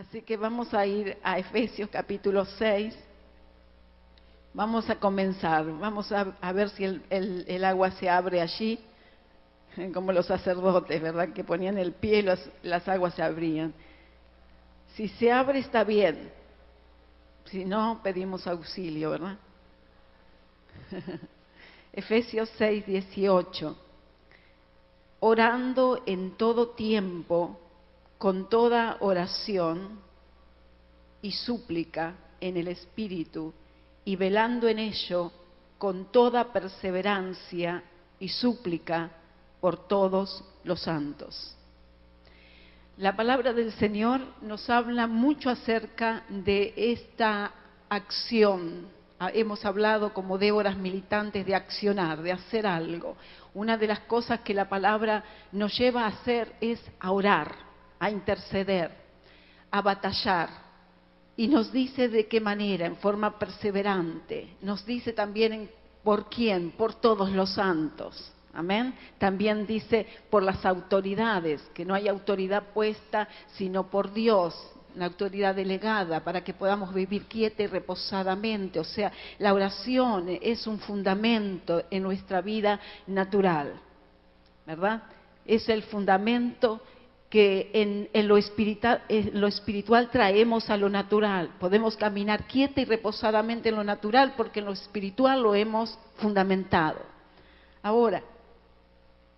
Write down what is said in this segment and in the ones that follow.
Así que vamos a ir a Efesios capítulo 6. Vamos a comenzar, vamos a ver si el agua se abre allí, como los sacerdotes, ¿verdad? Que ponían el pie y las aguas se abrían. Si se abre está bien, si no pedimos auxilio, ¿verdad? Efesios 6, 18. Orando en todo tiempo, con toda oración y súplica en el Espíritu, y velando en ello con toda perseverancia y súplica por todos los santos. La palabra del Señor nos habla mucho acerca de esta acción. Hemos hablado como Déboras militantes de accionar, de hacer algo. Una de las cosas que la palabra nos lleva a hacer es a orar, a interceder, a batallar. Y nos dice de qué manera, en forma perseverante. Nos dice también por quién, por todos los santos. Amén. También dice por las autoridades, que no hay autoridad puesta sino por Dios, una autoridad delegada para que podamos vivir quieta y reposadamente. O sea, la oración es un fundamento en nuestra vida natural, ¿verdad? Es el fundamento que en lo espiritual traemos a lo natural. Podemos caminar quieta y reposadamente en lo natural porque en lo espiritual lo hemos fundamentado. Ahora,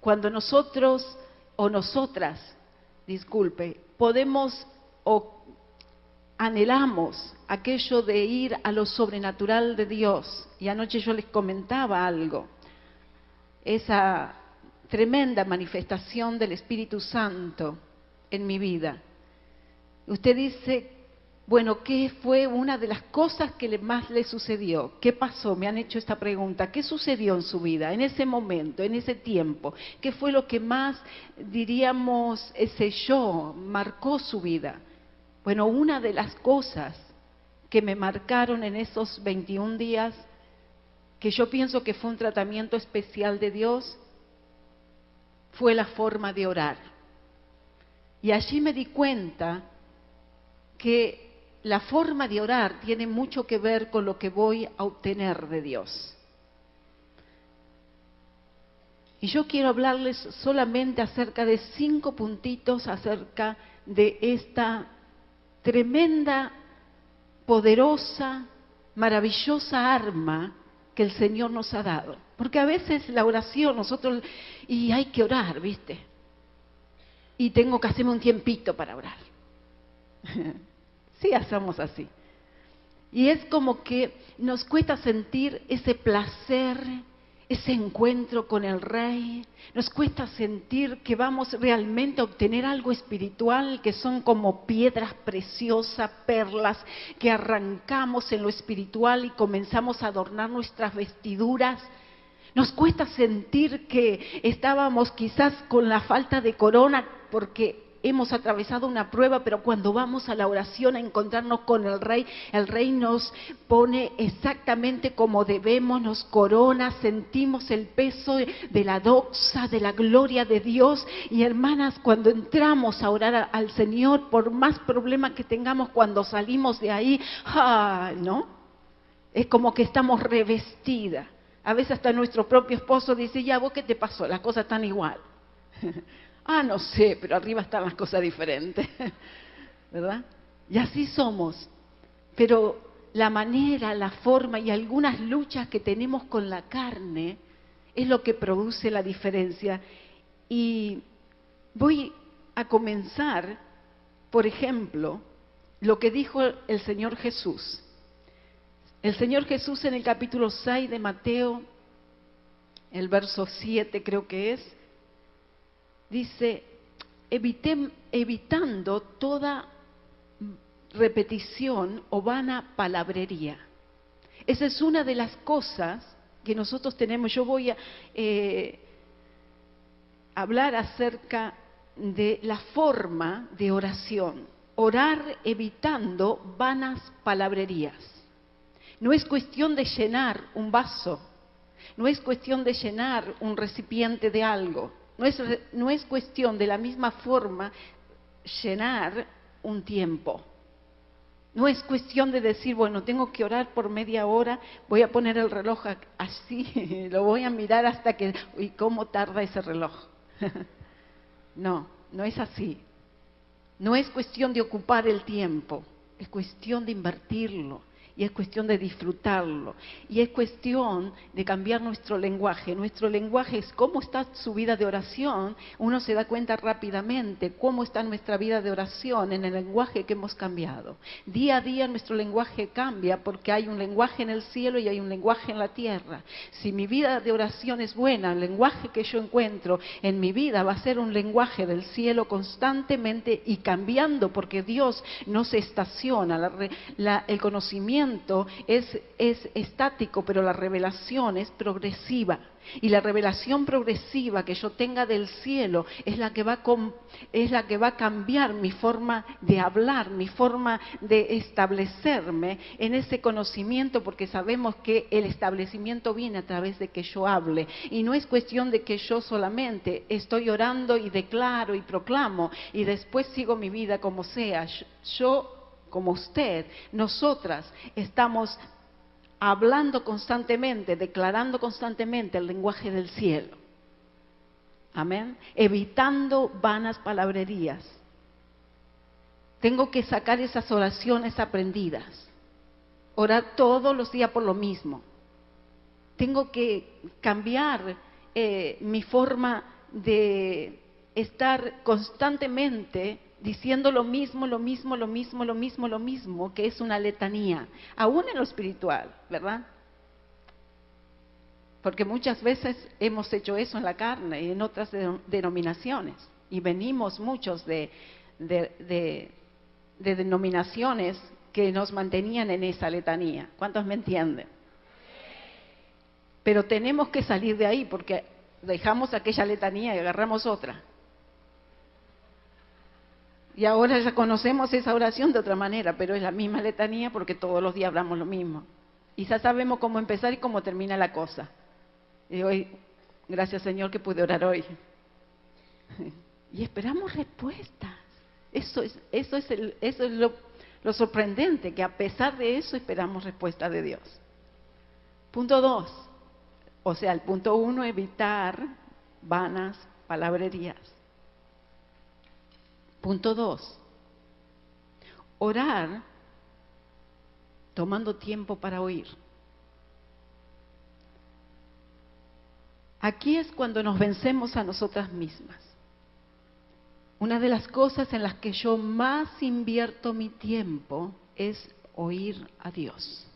cuando nosotros o nosotras, podemos o anhelamos aquello de ir a lo sobrenatural de Dios, y anoche yo les comentaba algo, esa tremenda manifestación del Espíritu Santo en mi vida. Usted dice, bueno, ¿qué fue una de las cosas que más le sucedió? ¿Qué pasó? Me han hecho esta pregunta. ¿Qué sucedió en su vida, en ese momento, en ese tiempo? ¿Qué fue lo que más, diríamos, selló, marcó su vida? Bueno, una de las cosas que me marcaron en esos 21 días, que yo pienso que fue un tratamiento especial de Dios, fue la forma de orar. Y allí me di cuenta que la forma de orar tiene mucho que ver con lo que voy a obtener de Dios. Y yo quiero hablarles solamente acerca de 5 puntitos acerca de esta tremenda, poderosa, maravillosa arma que el Señor nos ha dado. Porque a veces la oración, nosotros, y hay que orar, ¿viste? Y tengo que hacerme un tiempito para orar. Sí, hacemos así. Y es como que nos cuesta sentir ese placer, ese encuentro con el Rey. Nos cuesta sentir que vamos realmente a obtener algo espiritual, que son como piedras preciosas, perlas, que arrancamos en lo espiritual y comenzamos a adornar nuestras vestiduras. Nos cuesta sentir que estábamos quizás con la falta de corona porque hemos atravesado una prueba, pero cuando vamos a la oración a encontrarnos con el Rey nos pone exactamente como debemos, nos corona, sentimos el peso de la doxa, de la gloria de Dios. Y hermanas, cuando entramos a orar al Señor, por más problemas que tengamos, cuando salimos de ahí, ¿no? Es como que estamos revestidas. A veces hasta nuestro propio esposo dice, ya, ¿vos qué te pasó? Las cosas están igual. No sé, pero arriba están las cosas diferentes, ¿verdad? Y así somos. Pero la manera, la forma y algunas luchas que tenemos con la carne es lo que produce la diferencia. Y voy a comenzar, por ejemplo, lo que dijo el Señor Jesús. El Señor Jesús en el capítulo 6 de Mateo, el verso 7 creo que es, dice, evitando toda repetición o vana palabrería. Esa es una de las cosas que nosotros tenemos. Yo voy a hablar acerca de la forma de oración. Orar evitando vanas palabrerías. No es cuestión de llenar un vaso, no es cuestión de llenar un recipiente de algo, no es cuestión de la misma forma llenar un tiempo. No es cuestión de decir, bueno, tengo que orar por media hora, voy a poner el reloj así, lo voy a mirar hasta que... ¿Y cómo tarda ese reloj? No, no es así. No es cuestión de ocupar el tiempo, es cuestión de invertirlo. Y es cuestión de disfrutarlo. Y es cuestión de cambiar nuestro lenguaje. Nuestro lenguaje es cómo está su vida de oración. Uno se da cuenta rápidamente cómo está nuestra vida de oración en el lenguaje que hemos cambiado. Día a día nuestro lenguaje cambia porque hay un lenguaje en el cielo y hay un lenguaje en la tierra. Si mi vida de oración es buena, el lenguaje que yo encuentro en mi vida va a ser un lenguaje del cielo constantemente y cambiando porque Dios no se estaciona. El conocimiento es estático, pero la revelación es progresiva. Y la revelación progresiva que yo tenga del cielo es la que va a cambiar mi forma de hablar, mi forma de establecerme en ese conocimiento, porque sabemos que el establecimiento viene a través de que yo hable. Y no es cuestión de que yo solamente estoy orando y declaro y proclamo y después sigo mi vida como sea. Yo como usted, nosotras estamos hablando constantemente, declarando constantemente el lenguaje del cielo. Amén. Evitando vanas palabrerías. Tengo que sacar esas oraciones aprendidas. Orar todos los días por lo mismo. Tengo que cambiar mi forma de estar constantemente diciendo lo mismo, que es una letanía, aún en lo espiritual, ¿verdad? Porque muchas veces hemos hecho eso en la carne y en otras denominaciones, y venimos muchos de denominaciones que nos mantenían en esa letanía. ¿Cuántos me entienden? Pero tenemos que salir de ahí porque dejamos aquella letanía y agarramos otra. Y ahora ya conocemos esa oración de otra manera, pero es la misma letanía porque todos los días hablamos lo mismo. Y ya sabemos cómo empezar y cómo termina la cosa. Y hoy, gracias Señor que pude orar hoy. Y esperamos respuestas. Eso es lo sorprendente, que a pesar de eso esperamos respuesta de Dios. Punto 2. O sea, el punto 1, evitar vanas palabrerías. Punto 2, orar tomando tiempo para oír. Aquí es cuando nos vencemos a nosotras mismas. Una de las cosas en las que yo más invierto mi tiempo es oír a Dios.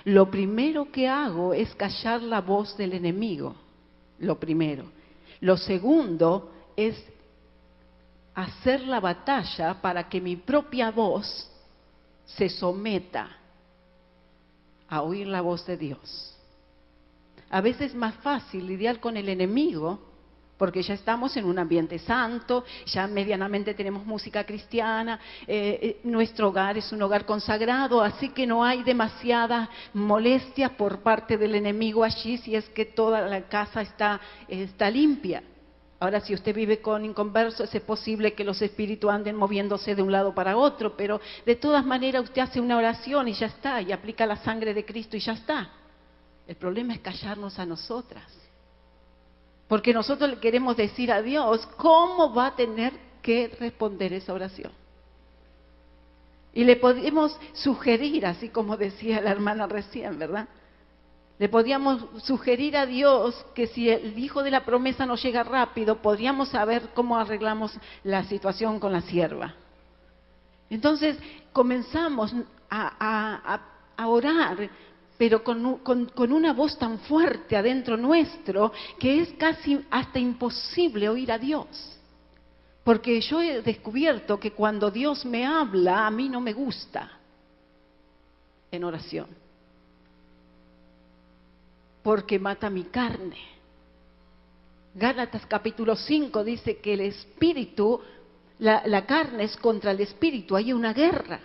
Lo primero que hago es callar la voz del enemigo, lo primero. Lo segundo es hacer la batalla para que mi propia voz se someta a oír la voz de Dios. A veces es más fácil lidiar con el enemigo porque ya estamos en un ambiente santo, ya medianamente tenemos música cristiana, nuestro hogar es un hogar consagrado, así que no hay demasiada molestia por parte del enemigo allí si es que toda la casa está limpia. Ahora, si usted vive con inconversos, es posible que los espíritus anden moviéndose de un lado para otro, pero de todas maneras usted hace una oración y ya está, y aplica la sangre de Cristo y ya está. El problema es callarnos a nosotras. Porque nosotros le queremos decir a Dios cómo va a tener que responder esa oración. Y le podemos sugerir, así como decía la hermana recién, ¿verdad? Le podríamos sugerir a Dios que si el hijo de la promesa no llega rápido, podríamos saber cómo arreglamos la situación con la sierva. Entonces comenzamos a orar, pero con una voz tan fuerte adentro nuestro que es casi hasta imposible oír a Dios. Porque yo he descubierto que cuando Dios me habla, a mí no me gusta en oración. Porque mata mi carne. Gálatas capítulo 5 dice que el espíritu, la carne es contra el espíritu, hay una guerra.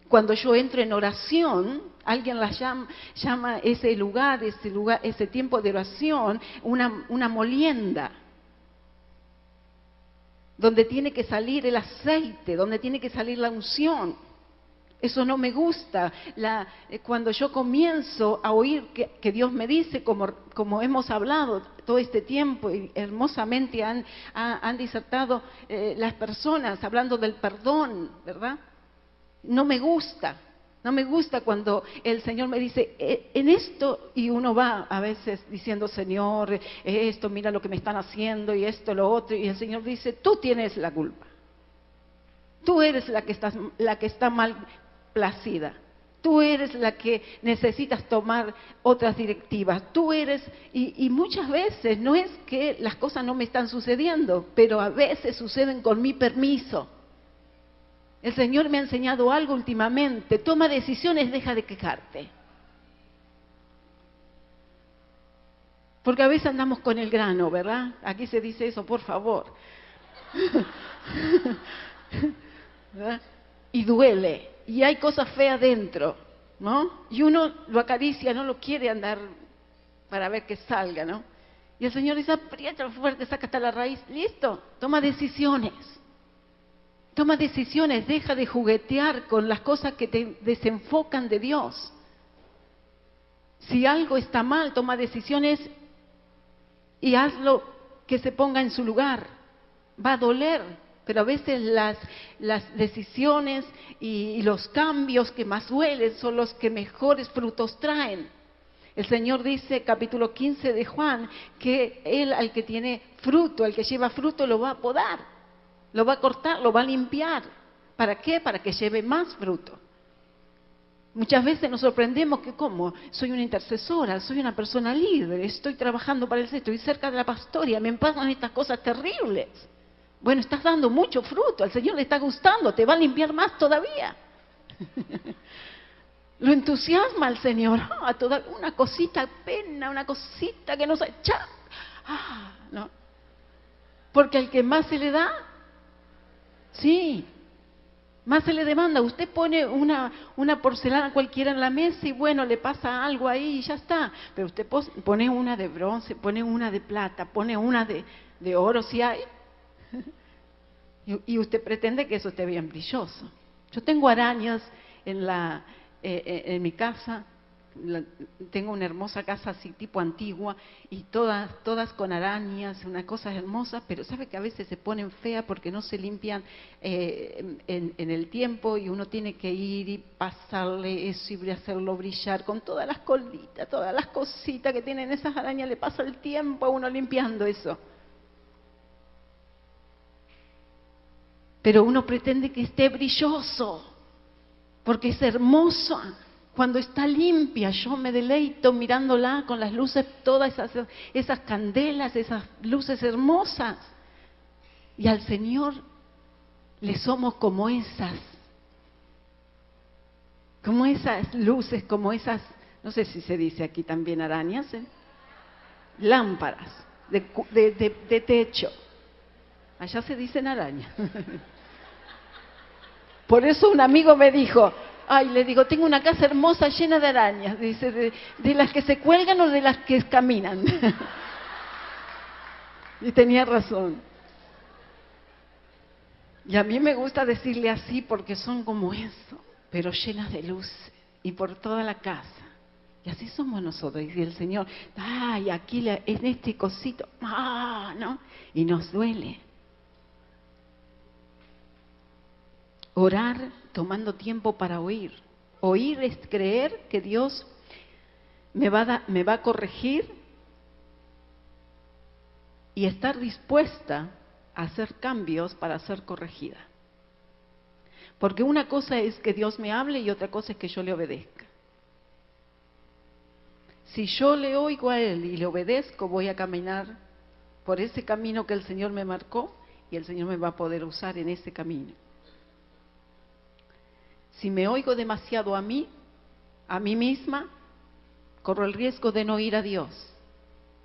Cuando yo entro en oración, alguien la llama ese lugar, ese tiempo de oración, una molienda. Donde tiene que salir el aceite, donde tiene que salir la unción. Eso no me gusta. Cuando yo comienzo a oír que Dios me dice, como hemos hablado todo este tiempo, y hermosamente han disertado las personas hablando del perdón, ¿verdad? No me gusta. No me gusta cuando el Señor me dice, en esto, y uno va a veces diciendo, Señor, esto, mira lo que me están haciendo, y esto, lo otro, y el Señor dice, tú tienes la culpa. Tú eres la que está mal placida. Tú eres la que necesitas tomar otras directivas. Tú eres, y muchas veces no es que las cosas no me están sucediendo, pero a veces suceden con mi permiso. El Señor me ha enseñado algo últimamente. Toma decisiones, deja de quejarte. Porque a veces andamos con el grano, ¿verdad? Aquí se dice eso, por favor. ¿Verdad? Y duele. Y hay cosas feas dentro, ¿no? Y uno lo acaricia, no lo quiere andar para ver que salga, ¿no? Y el Señor dice, aprieta fuerte, saca hasta la raíz. Listo, toma decisiones. Toma decisiones, deja de juguetear con las cosas que te desenfocan de Dios. Si algo está mal, toma decisiones y hazlo que se ponga en su lugar. Va a doler, pero a veces las decisiones y los cambios que más duelen son los que mejores frutos traen. El Señor dice, capítulo 15 de Juan, que Él al que tiene fruto, al que lleva fruto, lo va a podar. Lo va a cortar, lo va a limpiar. ¿Para qué? Para que lleve más fruto. Muchas veces nos sorprendemos que, ¿cómo? Soy una intercesora, soy una persona líder, estoy trabajando para el Señor, estoy cerca de la pastoria, me pasan estas cosas terribles. Bueno, estás dando mucho fruto, al Señor le está gustando, te va a limpiar más todavía. Lo entusiasma al Señor. Toda una cosita, pena, una cosita que no se echa. ¿No? Porque al que más se le da, sí, más se le demanda. Usted pone una porcelana cualquiera en la mesa y bueno, le pasa algo ahí y ya está. Pero usted pone una de bronce, pone una de plata, pone una de oro si hay. Y usted pretende que eso esté bien brilloso. Yo tengo arañas en mi casa. Tengo una hermosa casa así tipo antigua y todas con arañas, unas cosas hermosas, pero sabe que a veces se ponen feas porque no se limpian en el tiempo y uno tiene que ir y pasarle eso y hacerlo brillar con todas las colitas, todas las cositas que tienen esas arañas, le pasa el tiempo a uno limpiando eso. Pero uno pretende que esté brilloso porque es hermosa. Cuando está limpia, yo me deleito mirándola con las luces, todas esas candelas, esas luces hermosas. Y al Señor le somos como esas luces, como esas, no sé si se dice aquí también arañas, lámparas de techo. Allá se dicen arañas. Por eso un amigo me dijo, le digo, tengo una casa hermosa llena de arañas. Dice, ¿de las que se cuelgan o de las que caminan? Y tenía razón. Y a mí me gusta decirle así porque son como eso, pero llenas de luz y por toda la casa. Y así somos nosotros. Y el Señor, aquí en este cosito, ¿no? Y nos duele. Orar tomando tiempo para oír. Oír es creer que Dios me va a corregir y estar dispuesta a hacer cambios para ser corregida. Porque una cosa es que Dios me hable y otra cosa es que yo le obedezca. Si yo le oigo a Él y le obedezco, voy a caminar por ese camino que el Señor me marcó y el Señor me va a poder usar en ese camino. Si me oigo demasiado a mí misma, corro el riesgo de no oír a Dios,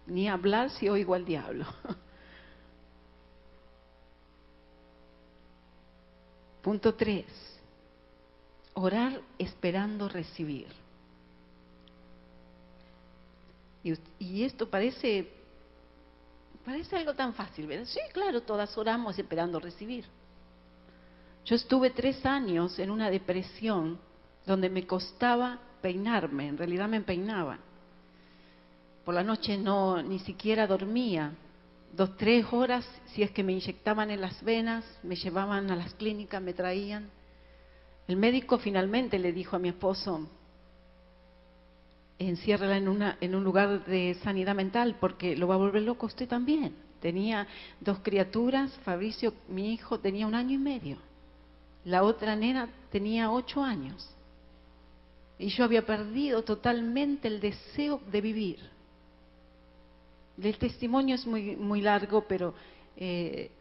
ni hablar si oigo al diablo. Punto 3. Orar esperando recibir. Y esto parece algo tan fácil, ¿verdad? Sí, claro, todas oramos esperando recibir. Yo estuve 3 años en una depresión donde me costaba peinarme, en realidad me peinaban. Por la noche no, ni siquiera dormía. 2, 3 horas, si es que me inyectaban en las venas, me llevaban a las clínicas, me traían. El médico finalmente le dijo a mi esposo, enciérrala en un lugar de sanidad mental porque lo va a volver loco usted también. Tenía 2 criaturas, Fabricio, mi hijo, tenía 1 año y medio. La otra nena tenía 8 años. Y yo había perdido totalmente el deseo de vivir. El testimonio es muy largo, pero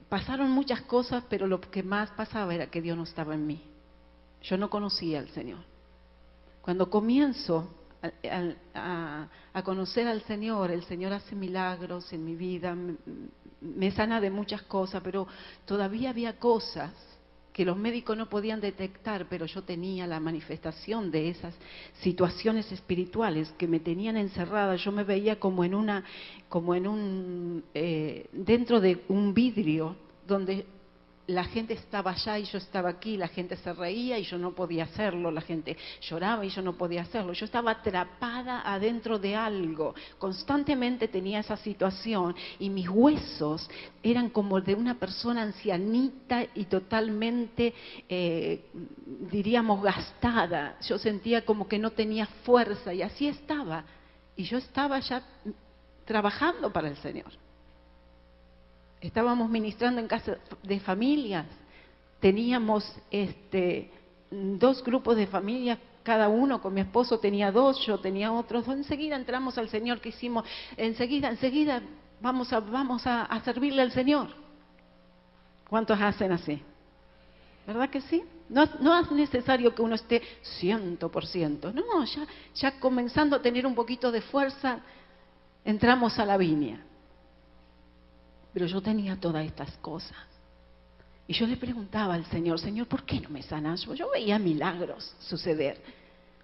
pasaron muchas cosas, pero lo que más pasaba era que Dios no estaba en mí. Yo no conocía al Señor. Cuando comienzo a conocer al Señor, el Señor hace milagros en mi vida, me sana de muchas cosas, pero todavía había cosas que los médicos no podían detectar, pero yo tenía la manifestación de esas situaciones espirituales que me tenían encerrada. Yo me veía dentro de un vidrio donde la gente estaba allá y yo estaba aquí, la gente se reía y yo no podía hacerlo, la gente lloraba y yo no podía hacerlo. Yo estaba atrapada adentro de algo, constantemente tenía esa situación y mis huesos eran como de una persona ancianita y totalmente, diríamos, gastada. Yo sentía como que no tenía fuerza y así estaba. Y yo estaba ya trabajando para el Señor. Estábamos ministrando en casa de familias, teníamos 2 grupos de familias, cada uno con mi esposo tenía 2, yo tenía otros 2. Enseguida entramos al Señor, que hicimos, enseguida vamos a servirle al Señor. ¿Cuántos hacen así? ¿Verdad que sí? No es necesario que uno esté 100%, no, ya comenzando a tener un poquito de fuerza, entramos a la viña. Pero yo tenía todas estas cosas. Y yo le preguntaba al Señor, Señor, ¿por qué no me sanas? Yo veía milagros suceder.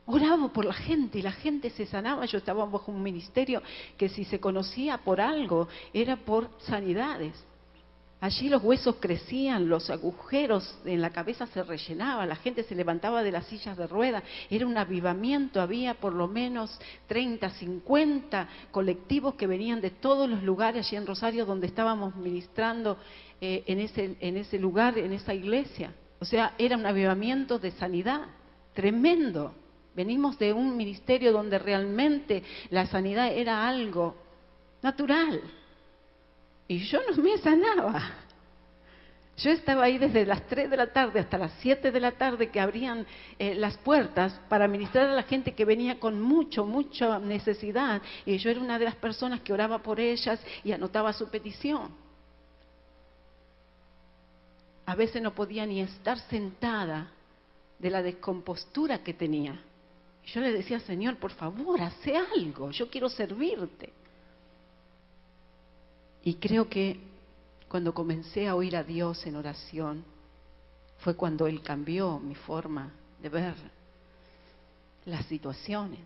Oraba por la gente y la gente se sanaba. Yo estaba bajo un ministerio que si se conocía por algo, era por sanidades. Allí los huesos crecían, los agujeros en la cabeza se rellenaban, la gente se levantaba de las sillas de ruedas, era un avivamiento, había por lo menos 30, 50 colectivos que venían de todos los lugares allí en Rosario donde estábamos ministrando en ese lugar, en esa iglesia. O sea, era un avivamiento de sanidad tremendo. Venimos de un ministerio donde realmente la sanidad era algo natural. Y yo no me sanaba. Yo estaba ahí desde las 3 de la tarde hasta las 7 de la tarde que abrían las puertas para ministrar a la gente que venía con mucha necesidad. Y yo era una de las personas que oraba por ellas y anotaba su petición. A veces no podía ni estar sentada de la descompostura que tenía. Y yo le decía, Señor, por favor, hace algo, yo quiero servirte. Y creo que cuando comencé a oír a Dios en oración, fue cuando Él cambió mi forma de ver las situaciones.